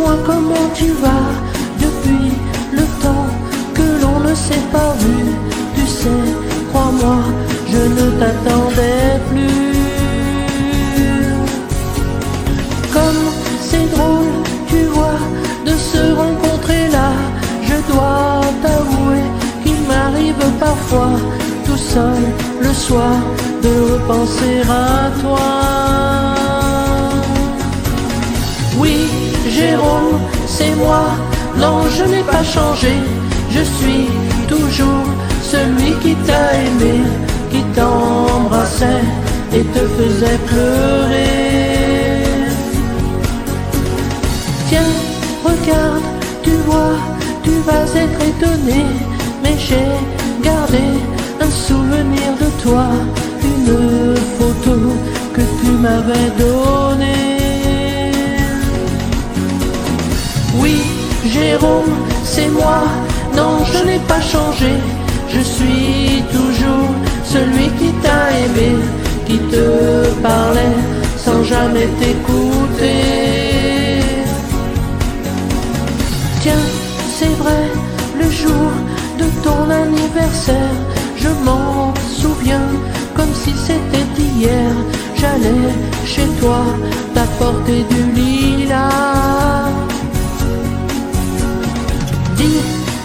dis-moi comment tu vas depuis le temps que l'on ne s'est pas vu. Tu sais, crois-moi, je ne t'attendais plus. Comme c'est drôle, tu vois, de se rencontrer là. Je dois t'avouer qu'il m'arrive parfois, tout seul le soir, de repenser à toi. Oui, Jérôme, c'est moi. Non, je n'ai pas changé. Je suis toujours celui qui t'a aimé, qui t'embrassait et te faisait pleurer. Tiens, regarde, tu vois, tu vas être étonné, mais j'ai gardé un souvenir de toi, une photo que tu m'avais donnée. Oui, Jérôme, c'est moi. Non, je n'ai pas changé. Je suis toujours celui qui t'a aimé, qui te parlait sans jamais t'écouter. Tiens, c'est vrai, le jour de ton anniversaire, je m'en souviens comme si c'était hier. J'allais chez toi t'apporter du lilas. Dis,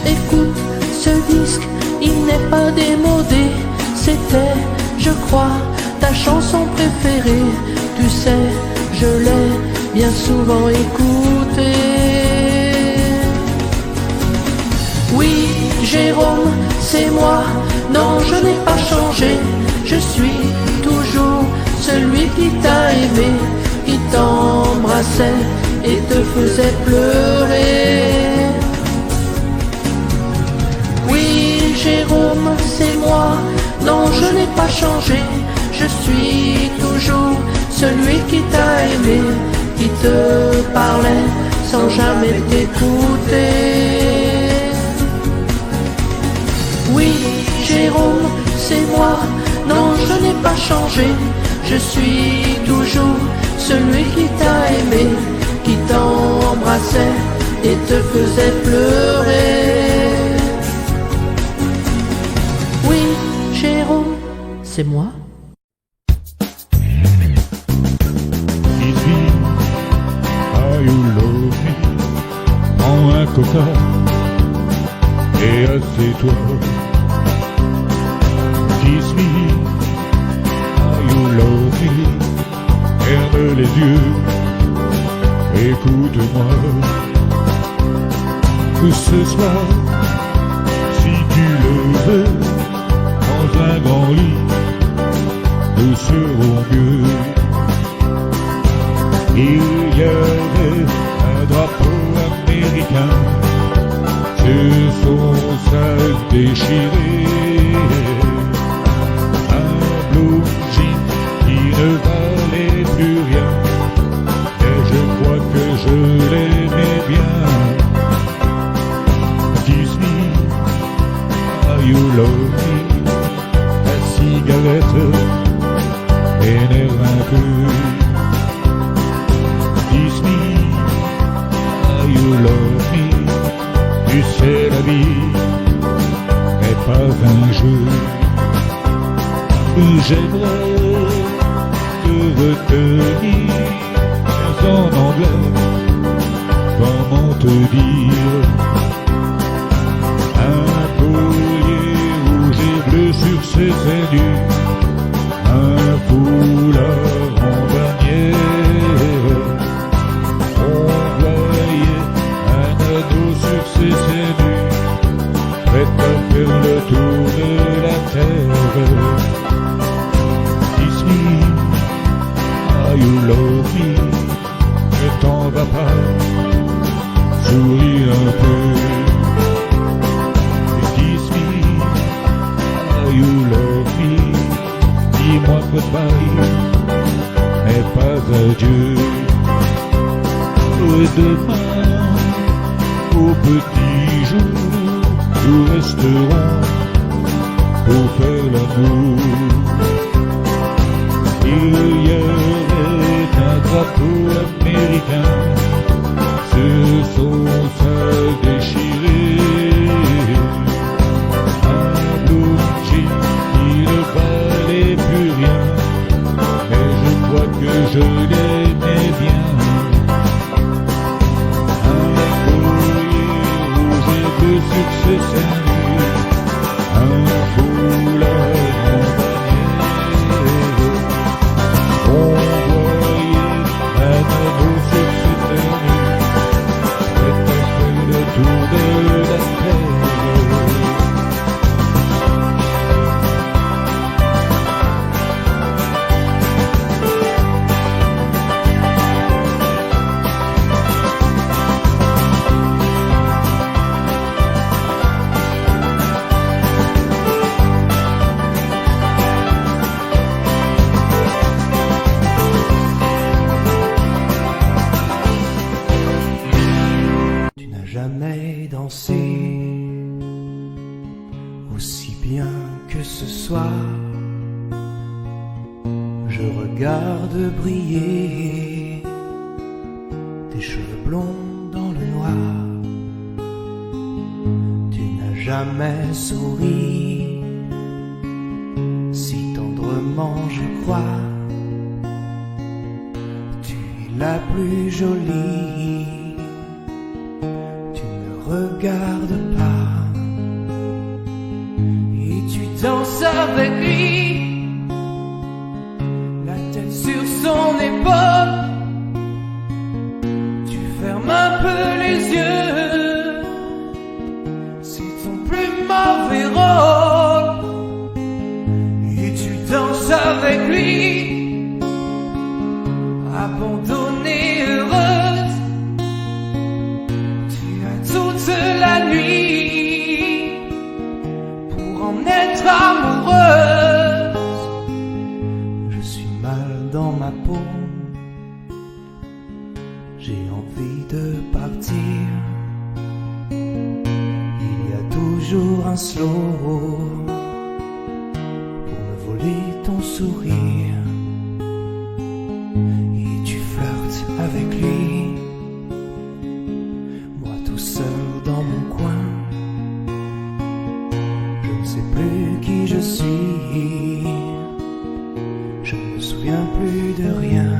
écoute, ce disque, il n'est pas démodé. C'était, je crois, ta chanson préférée. Tu sais, je l'ai bien souvent écoutée. Oui, Jérôme, c'est moi. Non, je n'ai pas changé. Je suis toujours celui qui t'a aimé, qui t'embrassait et te faisait pleurer. Oui, Jérôme, c'est moi. Non, je n'ai pas changé. Je suis toujours celui qui t'a aimé, qui te parlait sans jamais t'écouter. Oui, Jérôme, c'est moi. Non, je n'ai pas changé. Je suis toujours celui qui t'a aimé, qui t'embrassait et te faisait pleurer. Oui, Jérôme, c'est moi. Ici, Ayoulomi, prends un coca et assieds-toi. Kiss me, Ayoulomi, ferme les yeux, écoute-moi. Que ce soit, si tu le veux, dans un grand lit, nous serons mieux. Il y avait un drapeau américain sur son sac déchiré, un blue jean qui ne valait plus rien, et je crois que je l'aimais bien. Kiss me, you love me, la cigarette énerve un peu. Kiss me, you love me, tu sais la vie n'est pas un jeu. J'aimerais te retenir en anglais, comment te dire, un collier rouge et bleu sur ses ailes, un foulard en bannière. On voyait un ado sur ses ailes, prêt à faire le tour de la terre. Kiss me, you love me, ne t'en va pas, souris un peu. Kiss me, you love me, dis-moi goodbye, mais pas adieu. Et demain, au petit jour, nous resterons pour faire l'amour. Il y avait un drapeau américain se sont seuls déchirés. Un blue jean qui ne valait plus rien, mais je crois que je l'aimais bien. Un collier rouge et bleu sur ses seins nus, un foulard en bannière. On voyait un anneau sur ses seins nus, c'était fait le tour de la terre. Tu n'as jamais dansé aussi bien que ce soir. Je regarde briller tes cheveux blonds dans le noir. Tu n'as jamais souri si tendrement, je crois. Tu es la plus jolie. Regarde pas et tu danses avec lui, la tête sur son épaule. Tu fermes un peu les yeux, c'est ton plus mauvais rôle. Et tu danses avec lui, abandonnée, heureuse. Toute la nuit pour en être amoureuse. Je suis mal dans ma peau, j'ai envie de partir. Il y a toujours un slow pour me voler ton sourire. Et tu flirtes avec lui, seul dans mon coin. Je ne sais plus qui je suis, je ne me souviens plus de rien.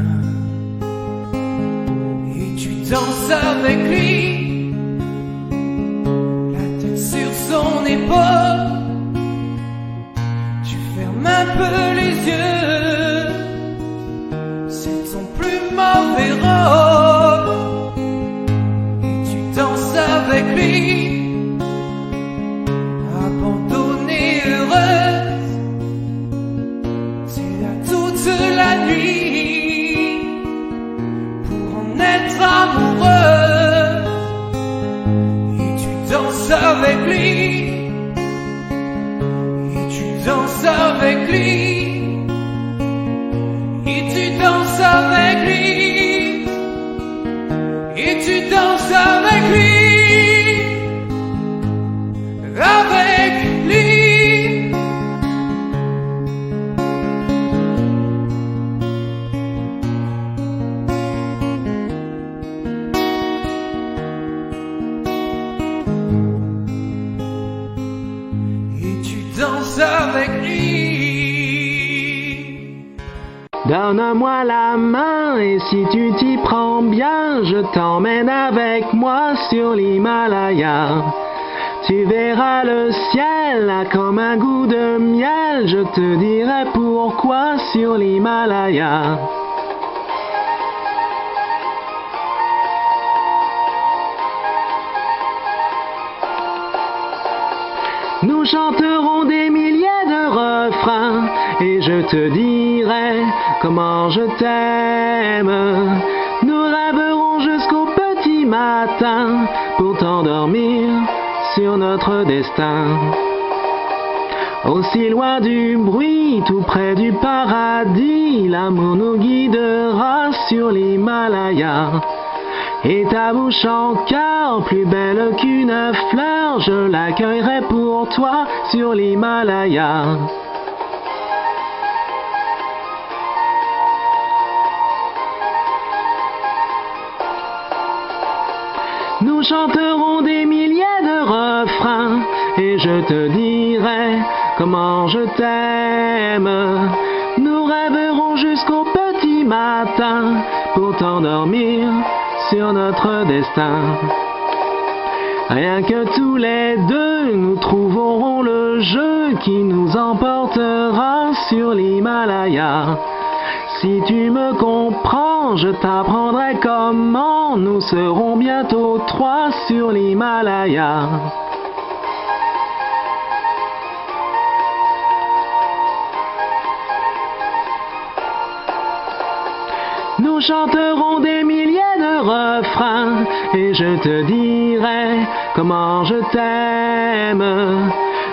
Et tu danses avec lui, la tête sur son épaule. Tu fermes un peu les yeux, c'est ton plus mauvais rôle. Avec lui, abandonnée, heureuse. Tu as toute la nuit pour en être amoureuse. Et tu danses avec lui, et tu danses avec lui, et tu danses avec lui, et tu danses avec lui. Avec lui, et tu danses avec lui. Donne-moi la main et si tu t'y prends bien, je t'emmène avec moi sur l'Himalaya. Tu verras le ciel là comme un goût de miel, je te dirai pourquoi sur l'Himalaya. Nous chanterons des milliers de refrains et je te dirai comment je t'aime. Nous rêverons jusqu'au petit matin pour t'endormir sur notre destin. Aussi loin du bruit, tout près du paradis, l'amour nous guidera sur l'Himalaya. Et ta bouche encore plus belle qu'une fleur, je l'accueillerai pour toi sur l'Himalaya. chanterons des milliers de refrains et je te dirai comment je t'aime. Nous rêverons jusqu'au petit matin pour t'endormir sur notre destin. Rien que tous les deux, nous trouverons le jeu qui nous emportera sur l'Himalaya. Si tu me comprends, je t'apprendrai comment nous serons bientôt trois sur l'Himalaya. Nous chanterons des milliers de refrains et je te dirai comment je t'aime.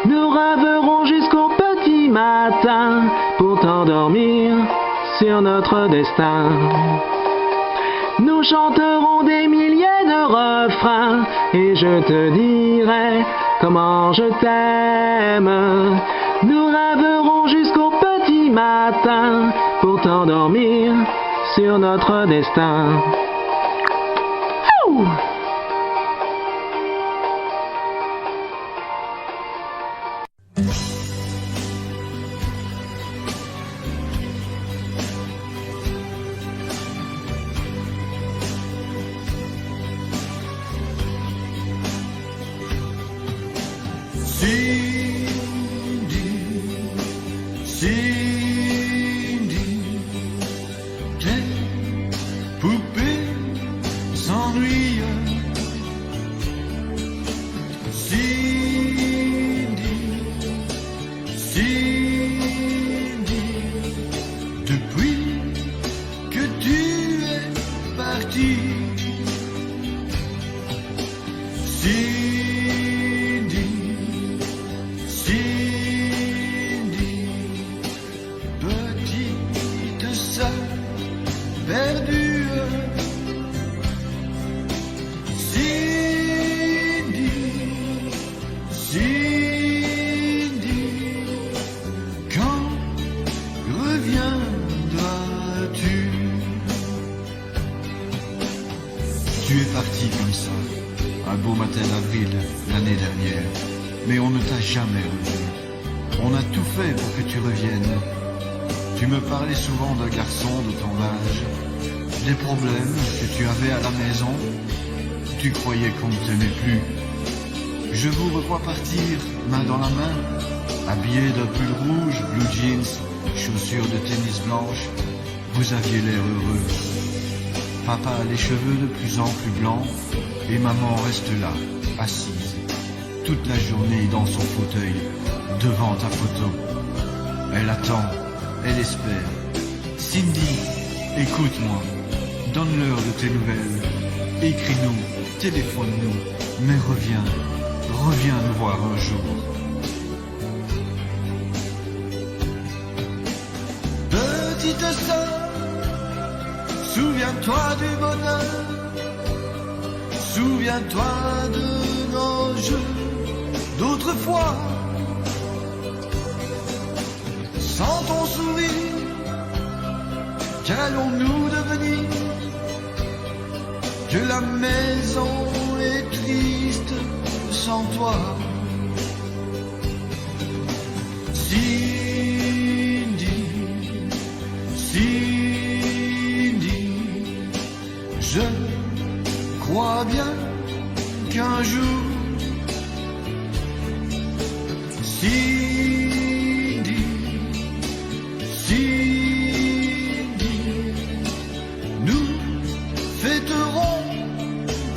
Nous rêverons jusqu'au petit matin pour t'endormir sur notre destin. Nous chanterons des milliers de refrains et je te dirai comment je t'aime. Nous rêverons jusqu'au petit matin pour t'endormir sur notre destin. Ouh! Tu es parti comme ça, un beau matin d'avril l'année dernière, mais on ne t'a jamais revu. On a tout fait pour que tu reviennes. Tu me parlais souvent d'un garçon de ton âge, des problèmes que tu avais à la maison. Tu croyais qu'on ne t'aimait plus. Je vous revois partir, main dans la main, habillé d'un pull rouge, blue jeans, chaussures de tennis blanches. Vous aviez l'air heureux. Papa a les cheveux de plus en plus blancs et maman reste là, assise, toute la journée dans son fauteuil, devant ta photo. Elle attend, elle espère. Cindy, écoute-moi, donne-leur de tes nouvelles. Écris-nous, téléphone-nous, mais reviens nous voir un jour. Petite sœur, souviens-toi du bonheur, souviens-toi de nos jeux d'autrefois. Sans ton sourire, qu'allons-nous devenir? Que la maison est triste sans toi. Cindy, Cindy, je crois bien qu'un jour, Cindy, Cindy, nous fêterons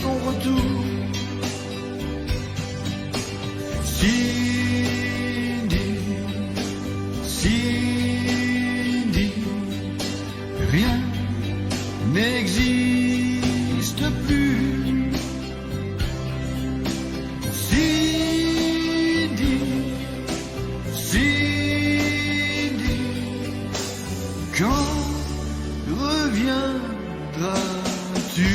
ton retour. Cindy, Cindy, rien n'existe plus. Cindy, Cindy, quand reviendras-tu?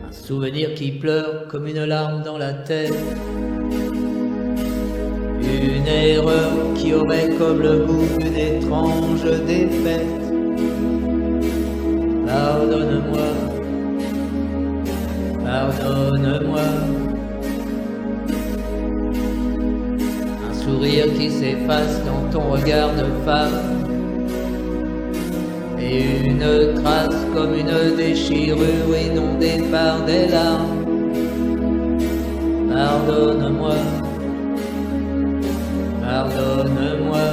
Un souvenir qui pleure comme une larme dans la terre. Une erreur qui aurait comme le goût d'une étrange défaite. Pardonne-moi, pardonne-moi. Un sourire qui s'efface dans ton regard de femme. Et une trace comme une déchirure inondée par des larmes. Pardonne-moi, pardonne-moi.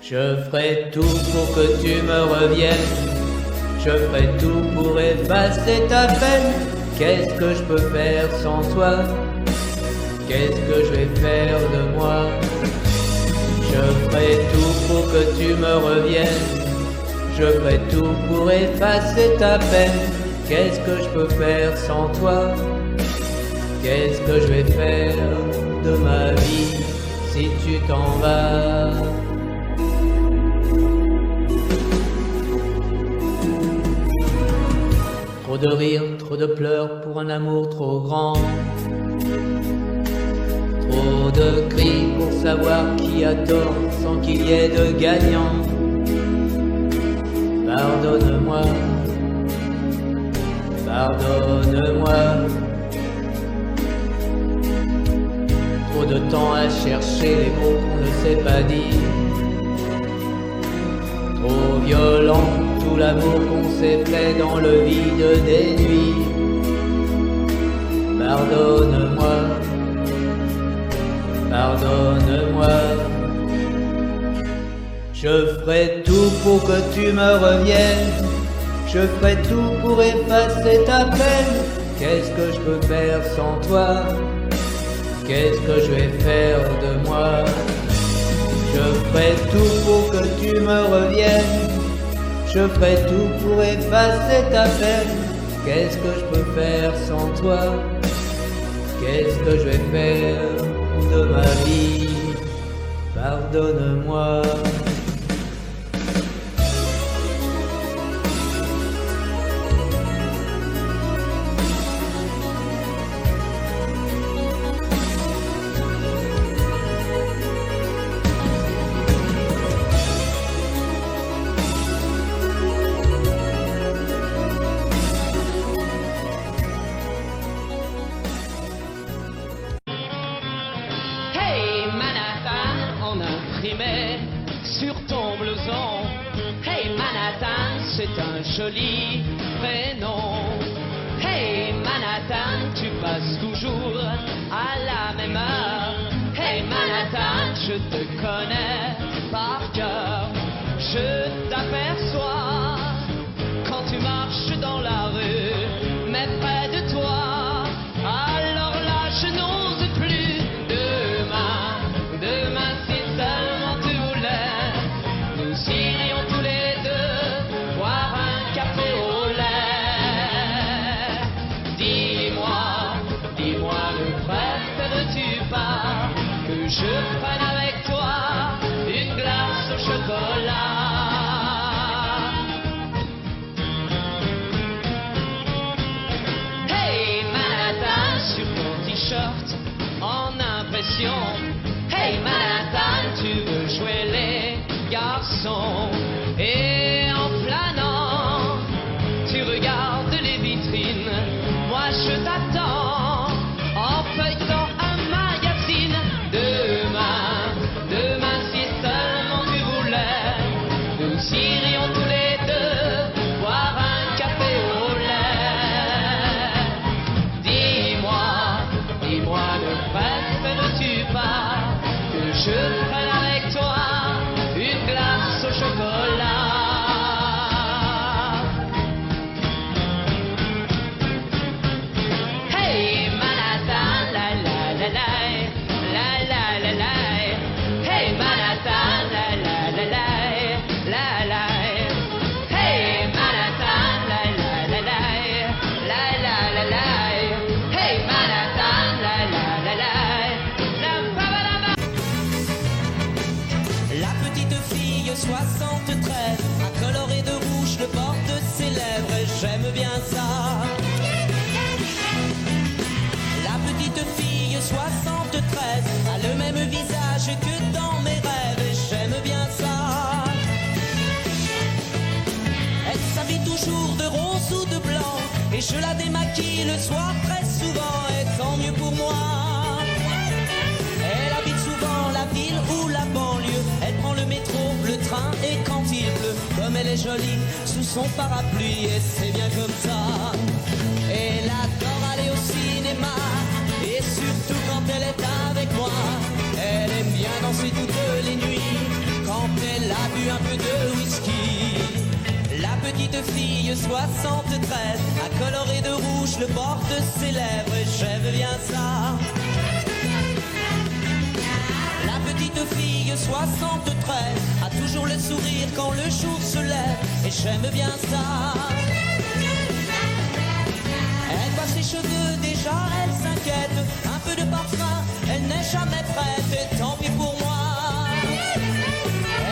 Je ferai tout pour que tu me reviennes. Je ferai tout pour effacer ta peine. Qu'est-ce que je peux faire sans toi? Qu'est-ce que je vais faire de moi? Je ferai tout pour que tu me reviennes. Je ferai tout pour effacer ta peine. Qu'est-ce que je peux faire sans toi? Qu'est-ce que je vais faire de ma vie si tu t'en vas? Trop de rires, trop de pleurs pour un amour trop grand. Trop de cris pour savoir qui a tort sans qu'il y ait de gagnant. Pardonne-moi, pardonne-moi. Trop de temps à chercher les mots qu'on ne sait pas dire. Trop violent tout l'amour qu'on s'est fait dans le vide des nuits. Pardonne-moi, pardonne-moi. Je ferai tout pour que tu me reviennes. Je ferai tout pour effacer ta peine. Qu'est-ce que je peux faire sans toi? Qu'est-ce que je vais faire de moi? Je ferai tout pour que tu me reviennes. Je ferai tout pour effacer ta peine. Qu'est-ce que je peux faire sans toi? Qu'est-ce que je vais faire de ma vie? Pardonne-moi. Sur ton blouson, hey Manhattan, c'est un joli prénom. Hey Manhattan, tu passes toujours à la même heure. Hey Manhattan, je te connais par cœur. Je t'aperçois quand tu marches dans la rue, mais près de toi. Alors là, je n'ose plus. Demain, si seulement tu voulais, nous irions tous les deux boire un café au lait. Dis-moi, ne préfères-tu pas que je prenne avec toi une glace au chocolat? Hey Manhattan, sur ton t-shirt en impression. Hey Manhattan, tu veux jouer les garçons. Et en planant, tu regardes les vitrines. Moi je t'attends en feuilletant un magazine. Demain, si seulement tu voulais, nous irions tous les deux boire un café au lait. Dis-moi, ne préfères-tu pas que je prenne avec toi une glace au chocolat? Hey visage que dans mes rêves, et j'aime bien ça. Elle s'habille toujours de rose ou de blanc, et je la démaquille le soir très souvent, et tant mieux pour moi. Elle habite souvent la ville ou la banlieue, elle prend le métro, le train, et quand il pleut, comme elle est jolie sous son parapluie, et c'est bien comme ça. Elle adore aller au cinéma, et surtout quand elle est avec moi. Elle aime bien danser toutes les nuits, quand elle a bu un peu de whisky. La petite fille 73 a coloré de rouge le bord de ses lèvres, et j'aime bien ça. La petite fille 73 a toujours le sourire quand le jour se lève, et j'aime bien ça. Elle voit ses cheveux, déjà elle s'inquiète, un peu de parfum, elle n'est jamais prête, et tant pis pour moi.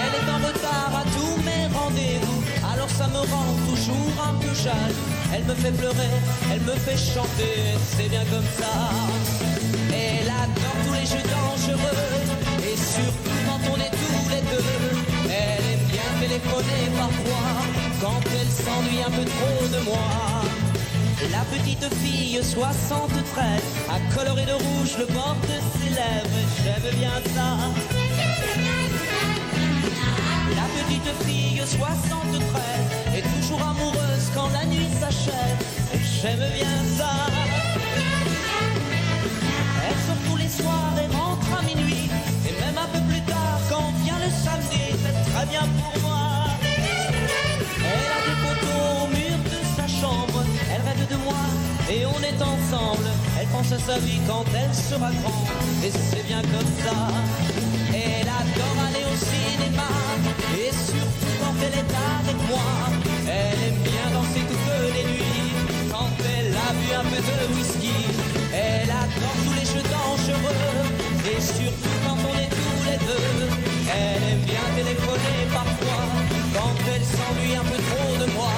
Elle est en retard à tous mes rendez-vous, alors ça me rend toujours un peu jaloux. Elle me fait pleurer, elle me fait chanter, c'est bien comme ça. Elle adore tous les jeux dangereux, et surtout quand on est tous les deux. Elle aime bien téléphoner parfois, quand elle s'ennuie un peu trop de moi. La petite fille 73 a coloré de rouge le bord de ses lèvres, j'aime bien ça. La petite fille 73 est toujours amoureuse quand la nuit s'achève, j'aime bien ça. Elle sort tous les soirs et rentre à minuit, et même un peu plus tard quand vient le samedi, c'est très bien pour moi. Elle a des photos au mur de sa chambre, elle rêve de moi et on est ensemble. Elle pense à sa vie quand elle sera grande, et c'est bien comme ça. Elle adore aller au cinéma, et surtout quand elle est avec moi. Elle aime bien danser toutes les nuits, quand elle a bu un peu de whisky. Elle adore tous les jeux dangereux, et surtout quand on est tous les deux. Elle aime bien téléphoner parfois, quand elle s'ennuie un peu trop de moi.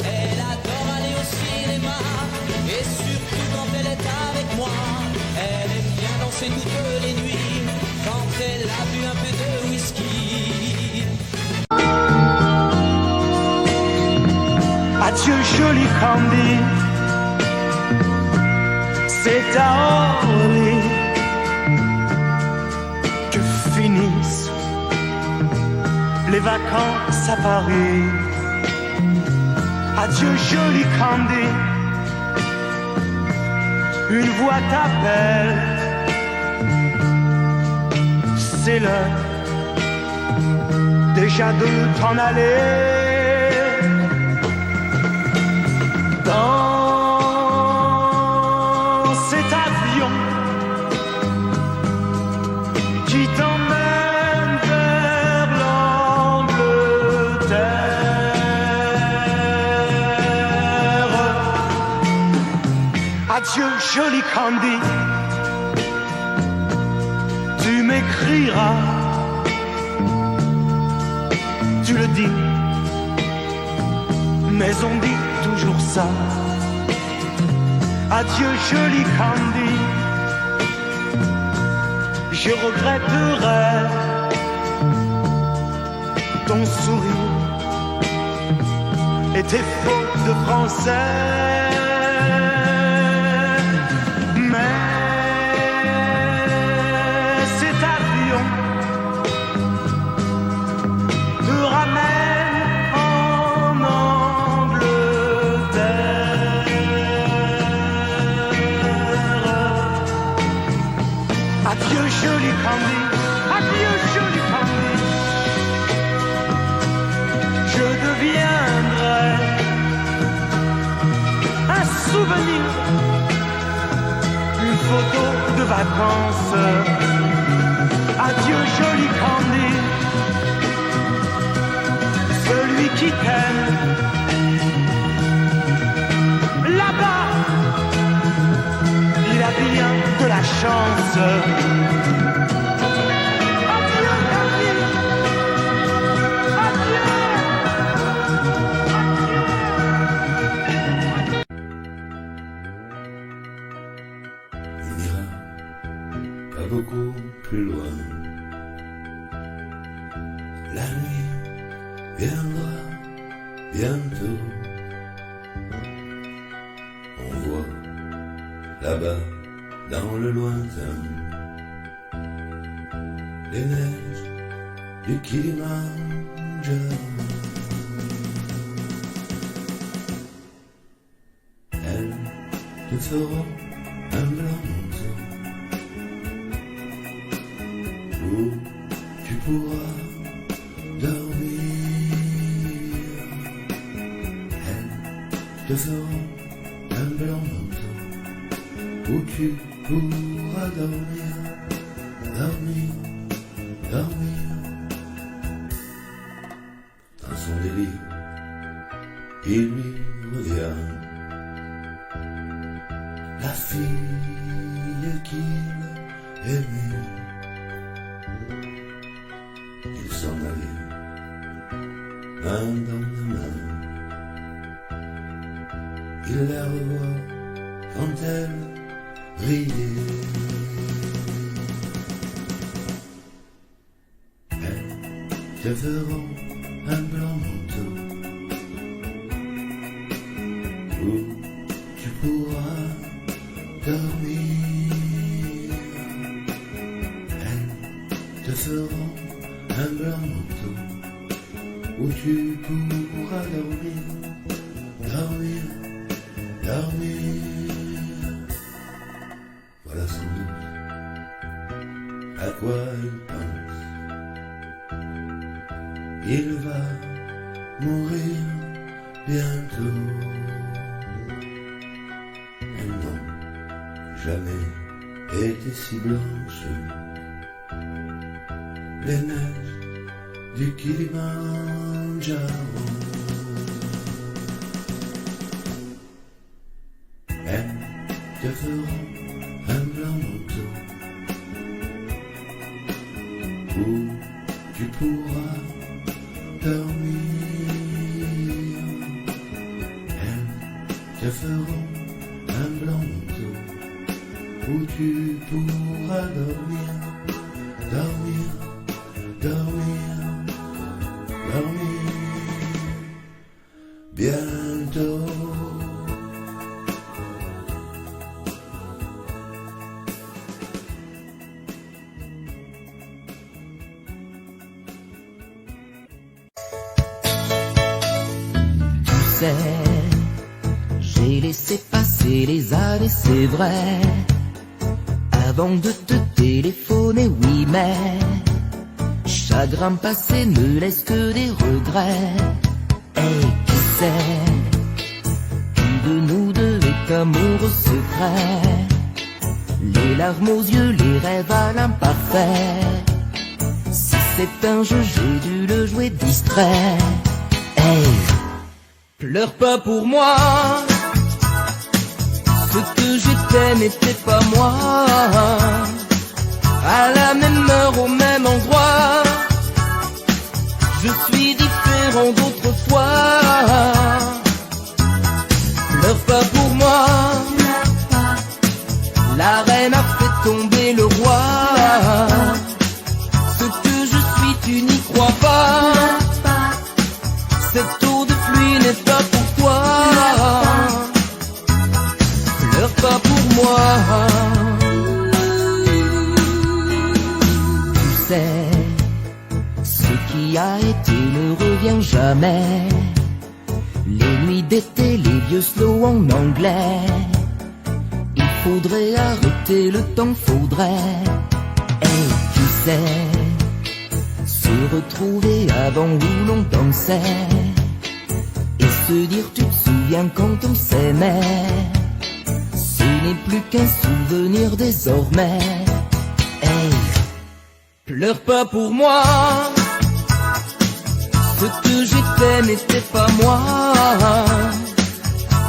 Elle adore aller au cinéma, et surtout quand elle est avec moi. Elle aime bien danser toutes les nuits, quand elle a bu un peu de whisky. Adieu joli Candy, c'est à Orly que finissent les vacances à Paris. Adieu joli Candy, une voix t'appelle, c'est l'heure déjà de t'en aller. Dans cet avion qui t'emmène vers l'Angleterre. Adieu joli Candy, tu m'écriras, tu le dis, mais on dit toujours ça. Adieu joli Candy, je regretterai ton sourire et tes fautes de français. Mais cet avion te ramène en Angleterre. Adieu joli Candy, adieu joli Candy, je deviendrai un souvenir, une photo de vacances. Adieu joli Candy, celui qui t'aime là-bas, il a bien de la chance. Adieu Candy, adieu, Il n'ira pas beaucoup plus loin La nuit viendra bientôt. On voit là-bas dans le lointain les neiges du Kilimandjaro. Elles te feront un blanc manteau où tu pourras dormir. Elles te feront un blanc manteau où tu pourras dormir, dormir, dormir. Dans son délire, il lui revient la fille qu'il aimait. Il s'en allait, main dans la main. Il la revoit quand elle riait. Elles te feront un blanc manteau où tu pourras dormir. Elles te feront un blanc manteau où tu pourras dormir, dormir, dormir. Voilà sans doute à quoi il pense. Il va mourir bientôt. Elles n'ont jamais été si blanches, les neiges du Kilimandjaro. Elles te feront un blanc manteau où tu pourras dormir. Elles te feront un blanc manteau où tu pourras dormir, dormir, dormir, dormir. Bientôt. J'ai laissé passer les années, c'est vrai, avant de te téléphoner, oui, mais chagrin passé ne laisse que des regrets. Et qui sait, qui de nous deux est amoureux secret, les larmes aux yeux, les rêves à l'imparfait. Si c'est un jeu, j'ai dû le jouer distrait. Hey, pleure pas pour moi, ce que j'étais n'était pas moi. À la même heure, au même endroit, je suis différent d'autrefois. Pleure pas pour moi, la reine a fait tomber le roi. Ce que je suis, tu n'y crois pas. Cette eau de pluie n'est pas pour toi. Pleure pas pour moi. Tu sais, ce qui a été ne revient jamais. Les nuits d'été, les vieux slow en anglais. Il faudrait arrêter le temps, faudrait. Et tu sais, se retrouver avant où l'on dansait et se dire tu te souviens quand on s'aimait. Ce n'est plus qu'un souvenir désormais. Hey, pleure pas pour moi, ce que j'étais n'était pas moi.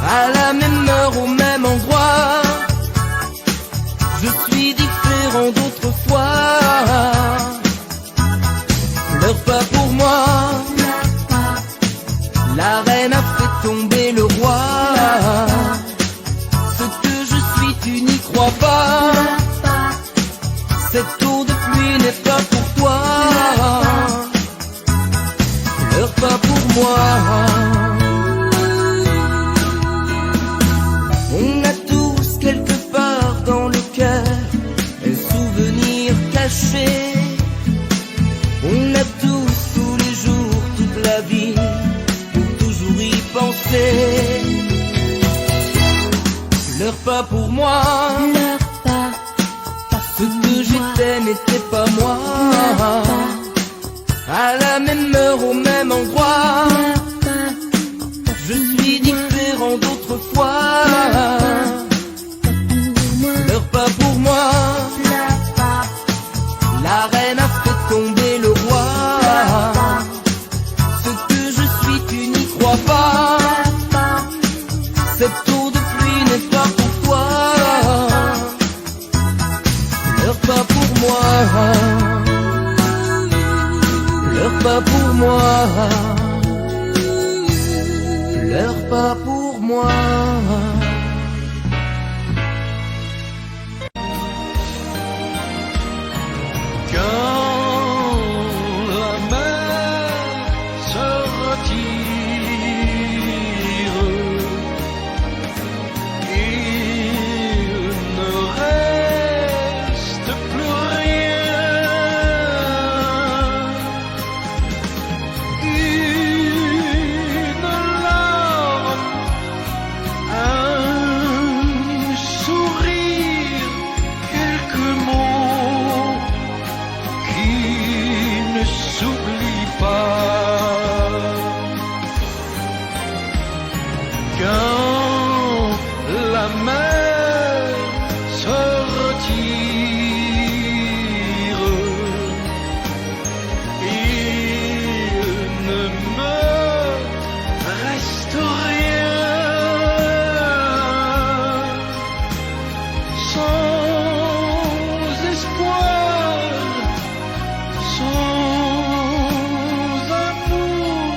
À la même heure, au même endroit, je suis différent d'autrefois. Pleure pas pour moi, la reine a fait tomber le roi. Ce que je suis, tu n'y crois pas. Cette eau de pluie n'est pas pour toi. Pleure pas pour moi. Pleure pas. Ce que j'étais n'était pas moi. À la même heure, au même endroit. Je suis différent d'autrefois. Pleure pas pour moi. La reine a fait tomber le roi. Ce que je suis, tu n'y crois pas. Cette eau de pluie n'est pas pour toi. Pleure pas pour moi. Pleure pas pour moi. Pleure pas pour moi. Quand la mer se retire, il ne reste plus rien. Une larme, un sourire, quelques mots qui ne s'oublie pas. Quand la mer se retire, il ne me reste rien. Sans espoir, sans amour,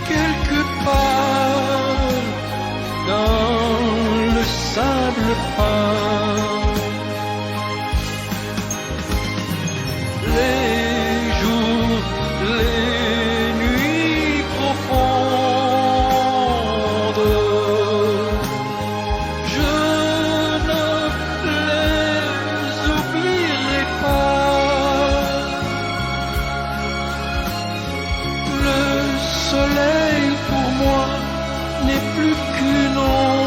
quelque part dans le sable fin. Les jours, les nuits profondes, je ne les oublierai pas. Le soleil pour moi n'est plus qu'une ombre.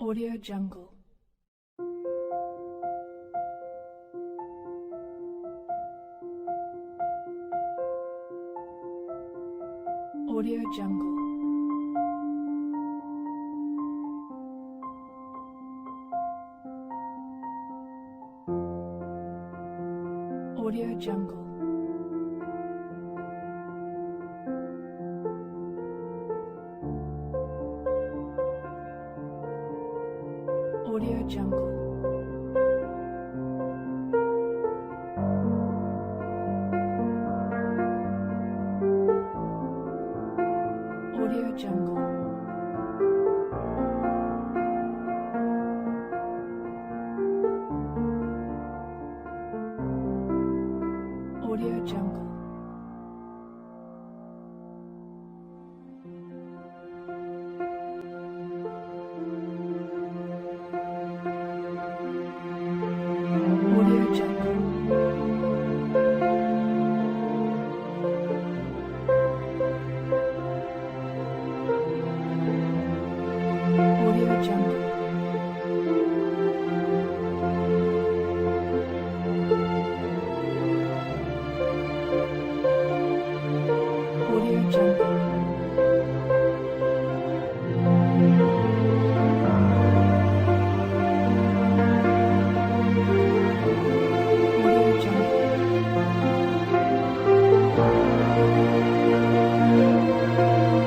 Audio Jungle. Audio Jungle. Audio Jungle. Audio Jungle. Audio Jungle. Audio Jungle. Audio Jungle. Audio Jungle. Audio Jungle. Audio Jungle. Audio Jungle.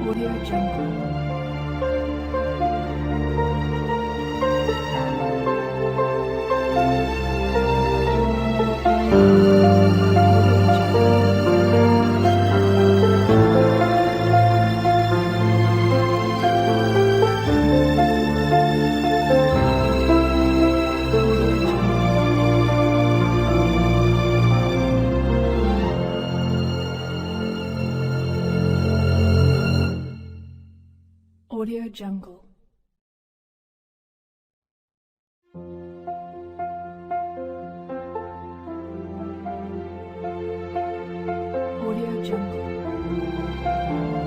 Audio Jungle. Audio Jungle. Audio Jungle.